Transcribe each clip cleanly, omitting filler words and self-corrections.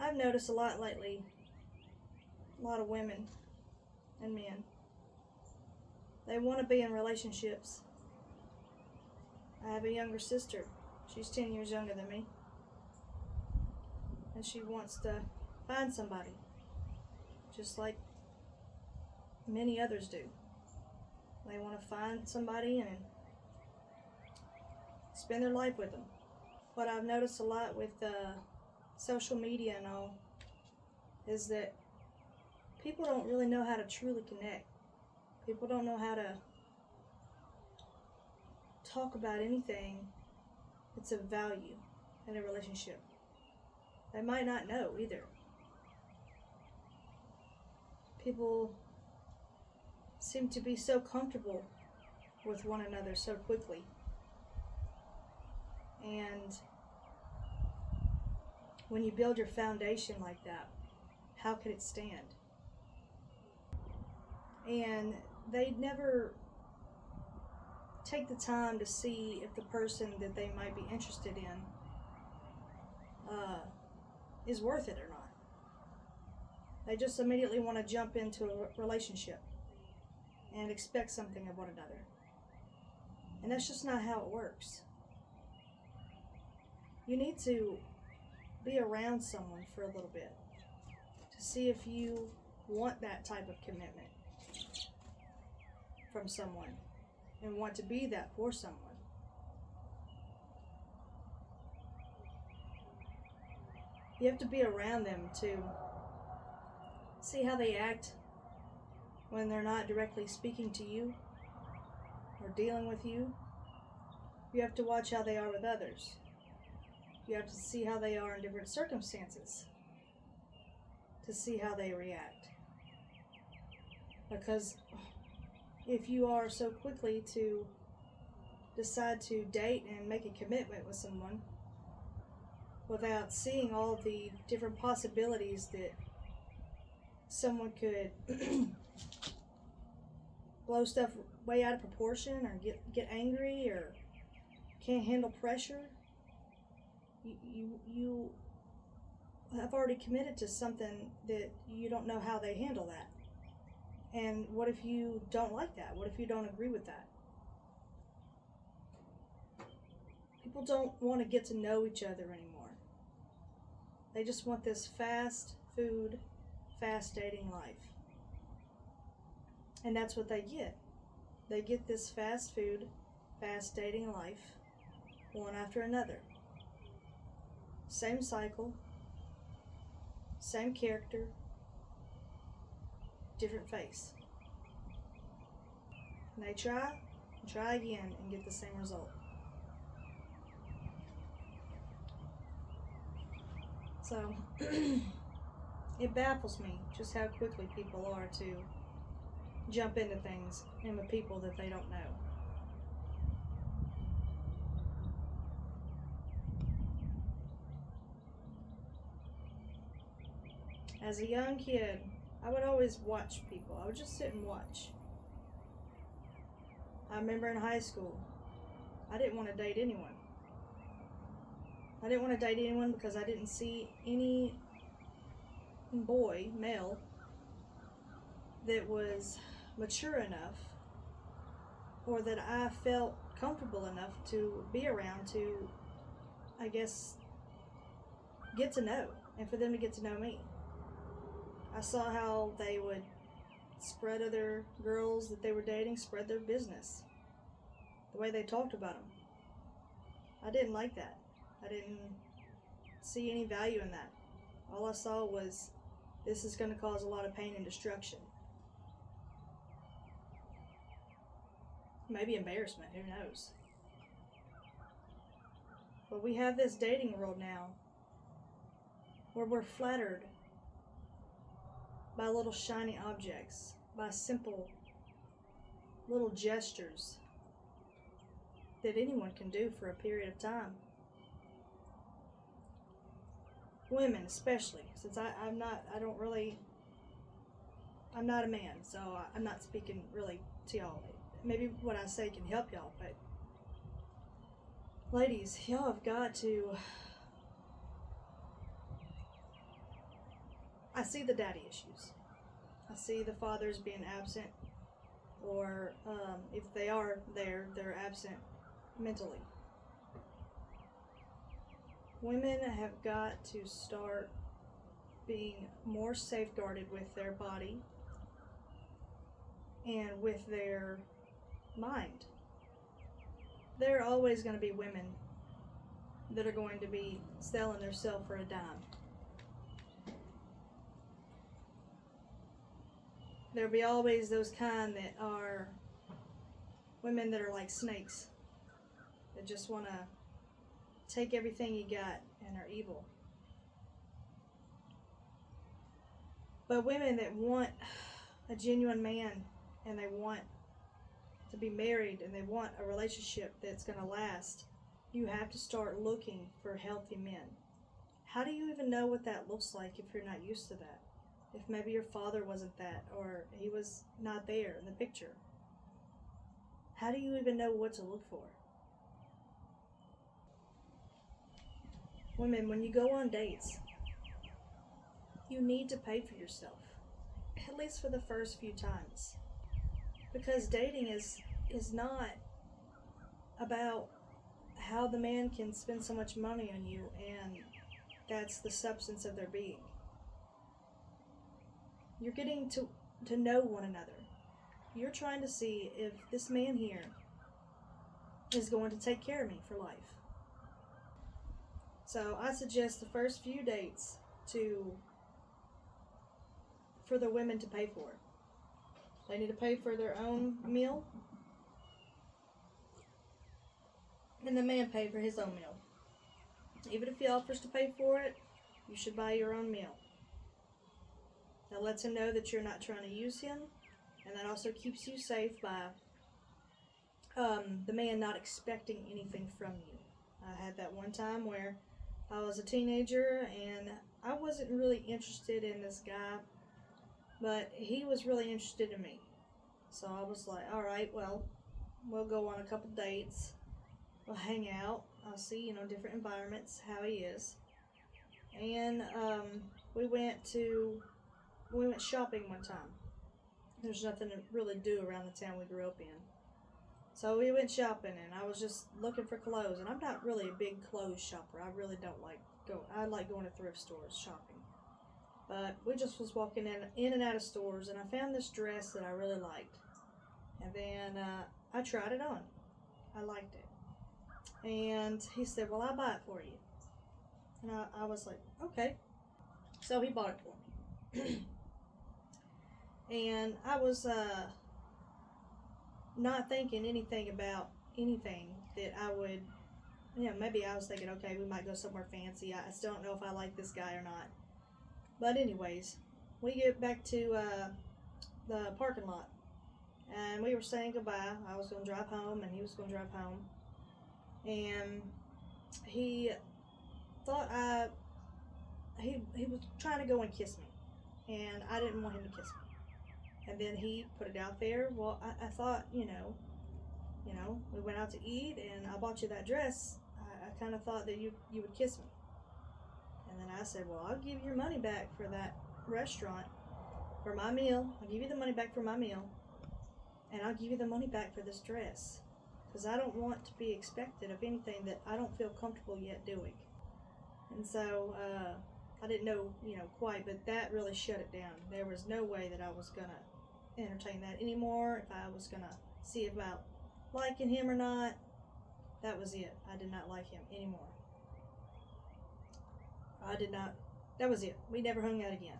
I've noticed a lot lately, a lot of women and men, they want to be in relationships. I have a younger sister. She's 10 years younger than me. And she wants to find somebody, just like many others do. They want to find somebody and spend their life with them. What I've noticed a lot with social media and all is that people don't really know how to truly connect. People don't know how to talk about anything that's of value in a relationship. They might not know either. People seem to be so comfortable with one another so quickly. And when you build your foundation like that, how could it stand? And they never take the time to see if the person that they might be interested in is worth it or not. They just immediately want to jump into a relationship and expect something of one another. And that's just not how it works. You need to be around someone for a little bit to see if you want that type of commitment from someone and want to be that for someone. You have to be around them to see how they act when they're not directly speaking to you or dealing with you. You have to watch how they are with others. You have to see how they are in different circumstances to see how they react. Because if you are so quickly to decide to date and make a commitment with someone without seeing all the different possibilities that someone could blow stuff way out of proportion or get angry or can't handle pressure, you have already committed to something that you don't know how they handle that. And what if you don't like that? What if you don't agree with that? People don't want to get to know each other anymore. They just want this fast food, fast dating life. And that's what they get. They get this fast food, fast dating life, one after another. Same cycle, same character, different face. And they try and try again and get the same result. So, it baffles me just how quickly people are to jump into things and with people that they don't know. As a young kid, I would always watch people. I would just sit and watch. I remember in high school, I didn't want to date anyone. I didn't want to date anyone because I didn't see any boy, male, that was mature enough or that I felt comfortable enough to be around to, I guess, get to know and for them to get to know me. I saw how they would spread other girls that they were dating, spread their business. The way they talked about them. I didn't like that. I didn't see any value in that. All I saw was, this is going to cause a lot of pain and destruction. Maybe embarrassment, who knows. But we have this dating world now where we're flattered by little shiny objects, by simple little gestures that anyone can do for a period of time. Women especially, since I'm not a man, so I'm not speaking really to y'all. Maybe what I say can help y'all, but ladies, y'all have got to I see the daddy issues. I see the fathers being absent, or if they are there, they're absent mentally. Women have got to start being more safeguarded with their body and with their mind. There are always going to be women that are going to be selling themselves for a dime. There'll be always those kind that are women that are like snakes, that just want to take everything you got and are evil. But women that want a genuine man, and they want to be married, and they want a relationship that's going to last, you have to start looking for healthy men. How do you even know what that looks like if you're not used to that? If maybe your father wasn't that, or he was not there in the picture. How do you even know what to look for? Women, when you go on dates, you need to pay for yourself, at least for the first few times. Because dating is not about how the man can spend so much money on you, and that's the substance of their being. You're getting to know one another. You're trying to see if this man here is going to take care of me for life. So I suggest the first few dates for the women to pay for it. They need to pay for their own meal, and the man pay for his own meal. Even if he offers to pay for it, you should buy your own meal. That lets him know that you're not trying to use him, and that also keeps you safe by the man not expecting anything from you. I had that one time where I was a teenager and I wasn't really interested in this guy, but he was really interested in me. So I was like, all right, well, we'll go on a couple dates. We'll hang out. I'll see, different environments, how he is. And we went shopping one time. There's nothing to really do around the town we grew up in. So we went shopping, and I was just looking for clothes. And I'm not really a big clothes shopper. I really don't like I like going to thrift stores shopping. But we just was walking in and out of stores, and I found this dress that I really liked. And then I tried it on. I liked it. And he said, well, I'll buy it for you. And I was like, okay. So he bought it for me. And I was not thinking anything about anything that I would, maybe I was thinking, okay, we might go somewhere fancy. I still don't know if I like this guy or not. But anyways, we get back to the parking lot, and we were saying goodbye. I was going to drive home, and he was going to drive home. And he thought he was trying to go and kiss me, and I didn't want him to kiss me. And then he put it out there. Well, I thought, we went out to eat, and I bought you that dress. I kind of thought that you would kiss me. And then I said, well, I'll give your money back for that restaurant, for my meal. I'll give you the money back for my meal, and I'll give you the money back for this dress, because I don't want to be expected of anything that I don't feel comfortable yet doing. And so I didn't know, quite, but that really shut it down. There was no way that I was going to entertain that anymore. If I was going to see about liking him or not, that was it. I did not like him anymore. I did not. That was it. We never hung out again.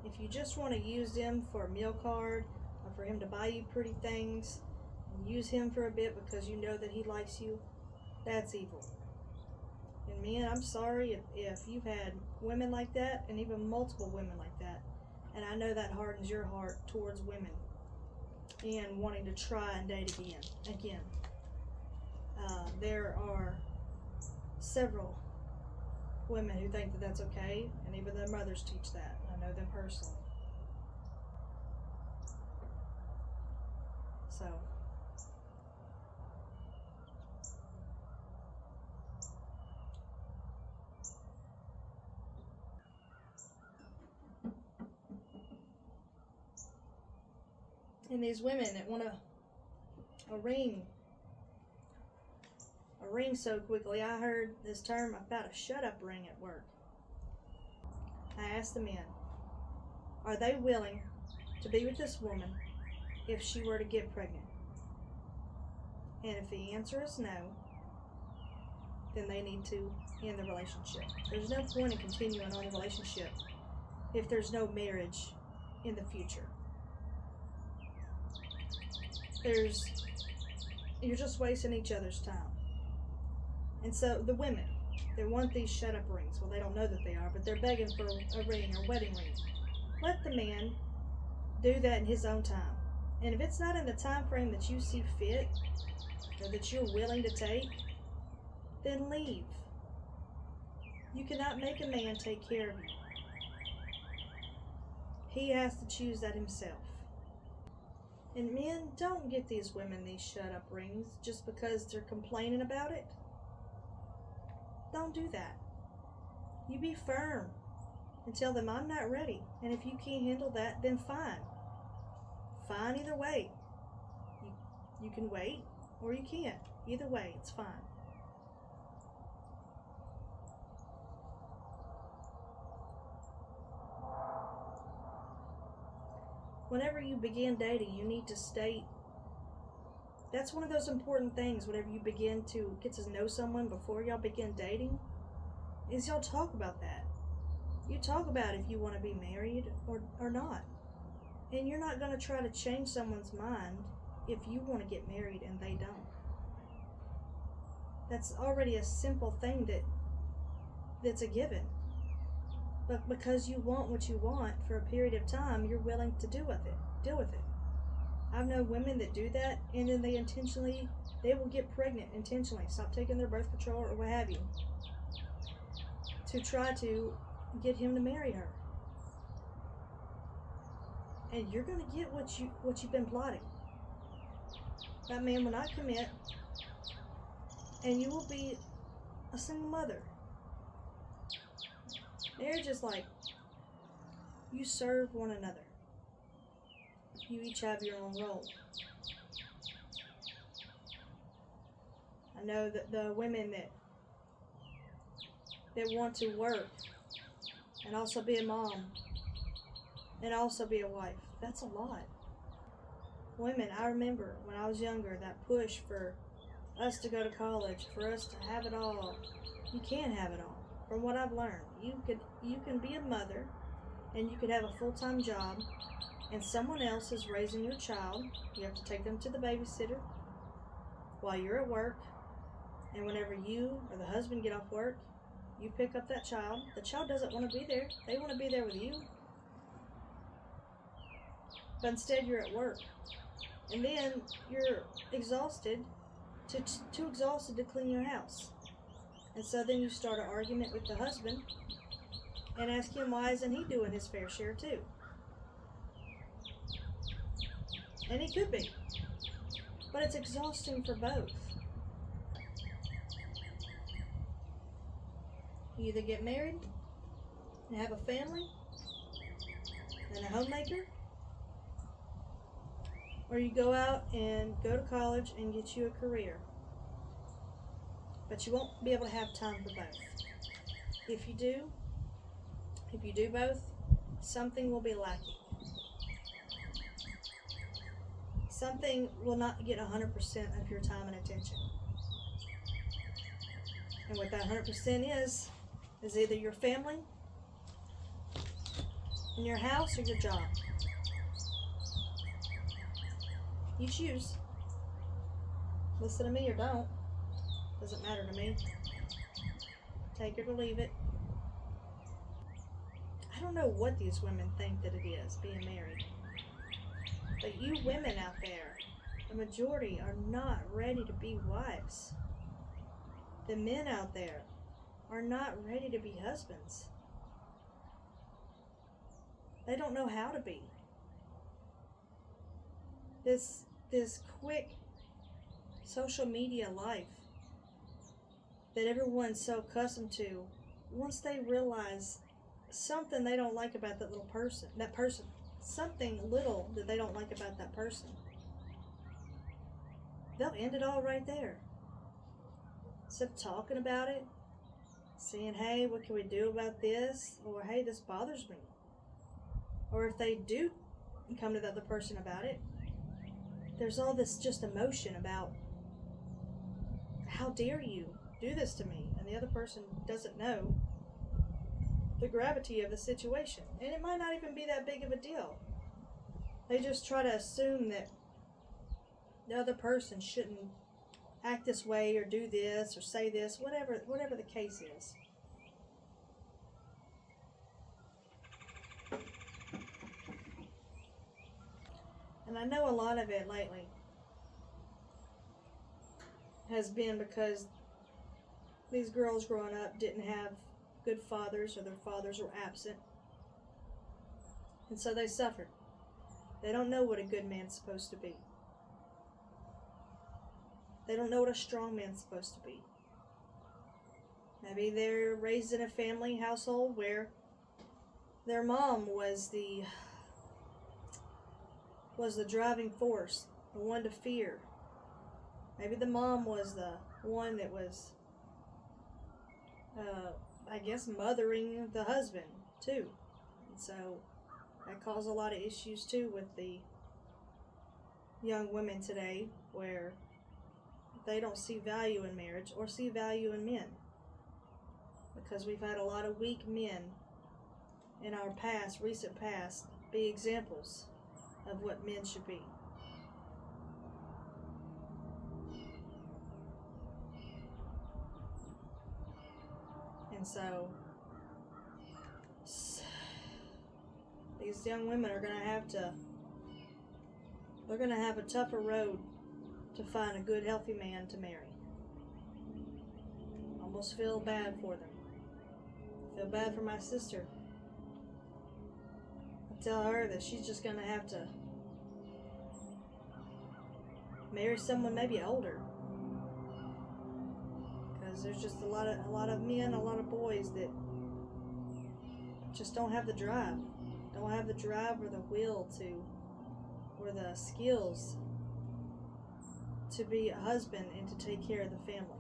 If you just want to use him for a meal card, or for him to buy you pretty things, and use him for a bit because you know that he likes you, that's evil. And men, I'm sorry if you've had women like that, and even multiple women like that. And I know that hardens your heart towards women and wanting to try and date again. There are several women who think that that's okay, and even their mothers teach that. I know them personally. So And these women that want a ring so quickly. I heard this term about a shut-up ring at work. I asked the men, are they willing to be with this woman if she were to get pregnant? And if the answer is no, then they need to end the relationship. There's no point in continuing on the relationship if there's no marriage in the future. You're just wasting each other's time. And so the women, they want these shut-up rings. Well, they don't know that they are, but they're begging for a ring or wedding ring. Let the man do that in his own time. And if it's not in the time frame that you see fit or that you're willing to take, then leave. You cannot make a man take care of you. He has to choose that himself. And men, don't get these women these shut-up rings just because they're complaining about it. Don't do that. You be firm and tell them, I'm not ready. And if you can't handle that, then fine. Fine either way. You can wait or you can't. Either way, it's fine. Whenever you begin dating, you need to state, that's one of those important things whenever you begin to get to know someone before y'all begin dating, is y'all talk about that. You talk about if you want to be married or not. And you're not going to try to change someone's mind if you want to get married and they don't. That's already a simple thing that's a given. But because you want what you want for a period of time, you're willing to deal with it. I've known women that do that, and then they will get pregnant intentionally, stop taking their birth control or what have you, to try to get him to marry her. And you're going to get what you've been plotting. That man will not commit, and you will be a single mother. Marriage is like you serve one another. You each have your own role. I know that the women that want to work and also be a mom and also be a wife, that's a lot. Women, I remember when I was younger, that push for us to go to college, for us to have it all. You can't have it all. From what I've learned, you can be a mother and you could have a full-time job and someone else is raising your child. You have to take them to the babysitter while you're at work, and whenever you or the husband get off work, you pick up that child. The child doesn't want to be there. They want to be there with you. But instead you're at work. And then you're exhausted, too exhausted to clean your house. And so then you start an argument with the husband and ask him why isn't he doing his fair share too. And he could be. But it's exhausting for both. You either get married and have a family and a homemaker, or you go out and go to college and get you a career. But you won't be able to have time for both. If you do both, something will be lacking. Something will not get 100% of your time and attention. And what that 100% is either your family, and your house, or your job. You choose. Listen to me or don't. Doesn't matter to me. Take it or leave it. I don't know what these women think that it is, being married. But you women out there, the majority are not ready to be wives. The men out there are not ready to be husbands. They don't know how to be. This quick social media life that everyone's so accustomed to, once they realize something they don't like about that person, something little that they don't like about that person, they'll end it all right there. Instead of talking about it, saying, hey, what can we do about this? Or, hey, this bothers me. Or if they do come to the other person about it, there's all this just emotion about, how dare you do this to me? And the other person doesn't know the gravity of the situation. And it might not even be that big of a deal. They just try to assume that the other person shouldn't act this way or do this or say this, whatever the case is. And I know a lot of it lately has been because these girls growing up didn't have good fathers, or their fathers were absent. And so they suffered. They don't know what a good man's supposed to be. They don't know what a strong man's supposed to be. Maybe they're raised in a family household where their mom was the driving force, the one to fear. Maybe the mom was the one that was, I guess, mothering the husband too. And so that caused a lot of issues too with the young women today, where they don't see value in marriage or see value in men. Because we've had a lot of weak men in our past, recent past, be examples of what men should be. And so these young women are going to have a tougher road to find a good, healthy man to marry. Almost feel bad for them. Feel bad for my sister. I tell her that she's just going to have to marry someone maybe older. Because there's just a lot of men, a lot of boys that just don't have the drive. Don't have the drive or the will to, or the skills to be a husband and to take care of the family.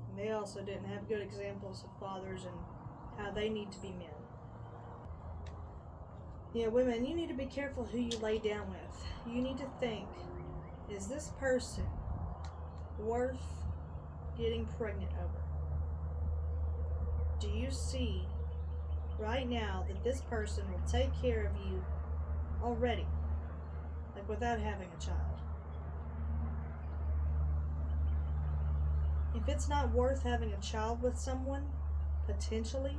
And they also didn't have good examples of fathers and how they need to be men. Yeah, women, you need to be careful who you lay down with. You need to think, is this person worth getting pregnant over? Do you see right now that this person will take care of you already, like without having a child? If it's not worth having a child with someone, potentially,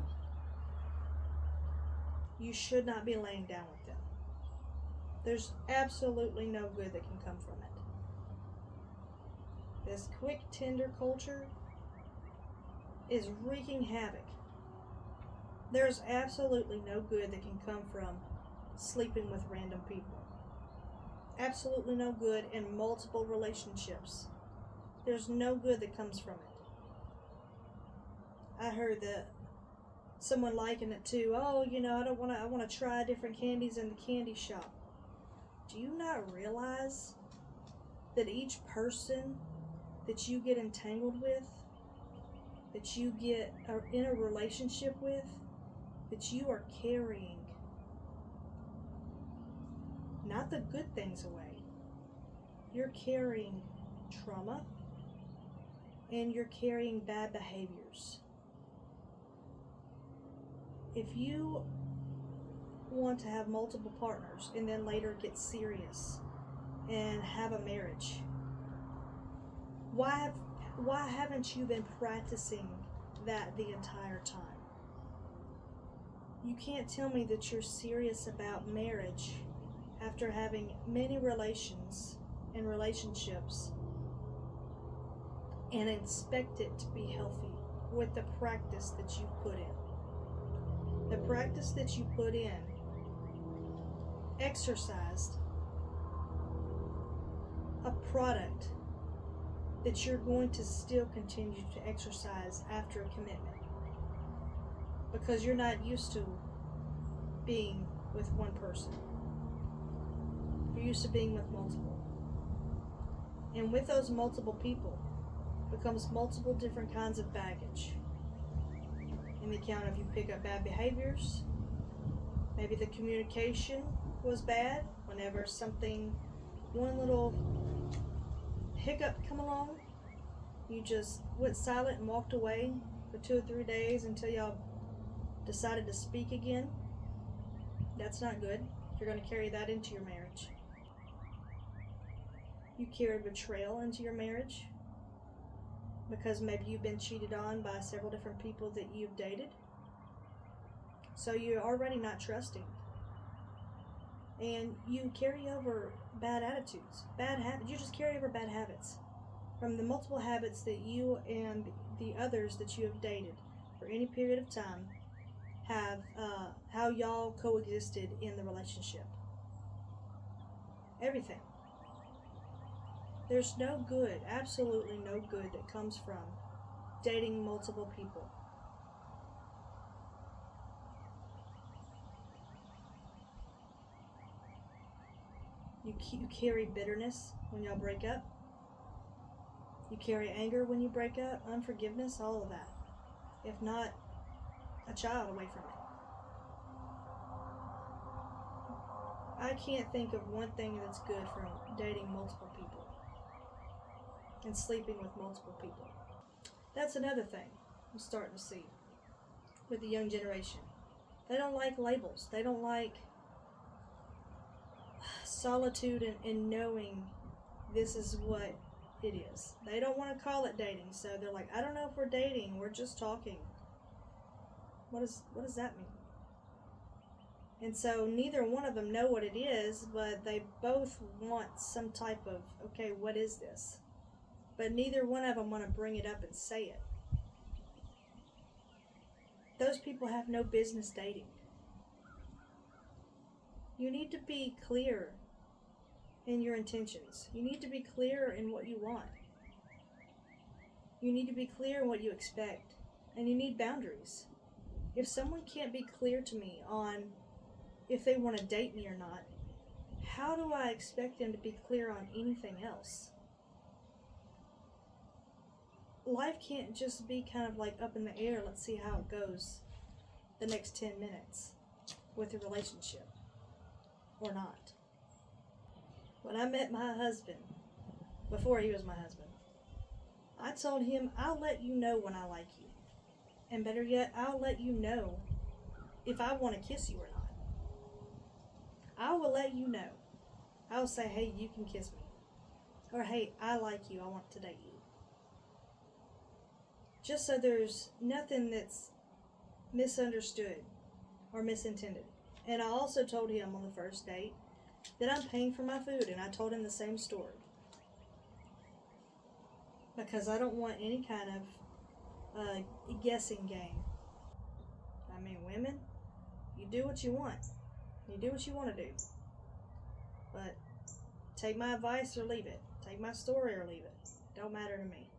you should not be laying down with them. There's absolutely no good that can come from it. This quick, tender culture is wreaking havoc. There's absolutely no good that can come from sleeping with random people. Absolutely no good in multiple relationships. There's no good that comes from it. I heard that someone likened it to, I want to try different candies in the candy shop. Do you not realize that each person that you get entangled with, that you get in a relationship with, that you are carrying not the good things away. You're carrying trauma and you're carrying bad behaviors. If you want to have multiple partners and then later get serious and have a marriage, why haven't you been practicing that the entire time? You can't tell me that you're serious about marriage after having many relations and relationships and expect it to be healthy with the practice that you put in. The practice that you put in, exercised, a product that you're going to still continue to exercise after a commitment. because you're not used to being with one person. You're used to being with multiple. And with those multiple people becomes multiple different kinds of baggage. In the account of you pick up bad behaviors, maybe the communication was bad whenever one little hiccup come along, you just went silent and walked away for 2 or 3 days until y'all decided to speak again. That's not good. You're going to carry that into your marriage. You carry betrayal into your marriage because maybe you've been cheated on by several different people that you've dated. So you're already not trusting. And you carry over bad attitudes, bad habits. You just carry over bad habits from the multiple habits that you and the others that you have dated for any period of time have, how y'all coexisted in the relationship. Everything. There's no good, absolutely no good that comes from dating multiple people. You carry bitterness when y'all break up. You carry anger when you break up, unforgiveness, all of that. If not, a child away from it. I can't think of one thing that's good from dating multiple people and sleeping with multiple people. That's another thing I'm starting to see with the young generation. They don't like labels. They don't like solitude and knowing this is what it is. They don't want to call it dating, so they're like, I don't know if we're dating, we're just talking. What does that mean? And so neither one of them know what it is, but they both want some type of, okay, what is this? But neither one of them want to bring it up and say it. Those people have no business dating. You need to be clear in your intentions. You need to be clear in what you want. You need to be clear in what you expect. And you need boundaries. If someone can't be clear to me on if they want to date me or not, how do I expect them to be clear on anything else? Life can't just be kind of like up in the air, let's see how it goes the next 10 minutes with a relationship or not. When I met my husband, before he was my husband, I told him, I'll let you know when I like you. And better yet, I'll let you know if I want to kiss you or not. I will let you know. I will say, hey, you can kiss me. Or, hey, I like you, I want to date you. Just so there's nothing that's misunderstood or misintended. And I also told him on the first date that I'm paying for my food, and I told him the same story. Because I don't want any kind of guessing game. I mean, women, you do what you want. You do what you want to do. But take my advice or leave it. Take my story or leave it. Don't matter to me.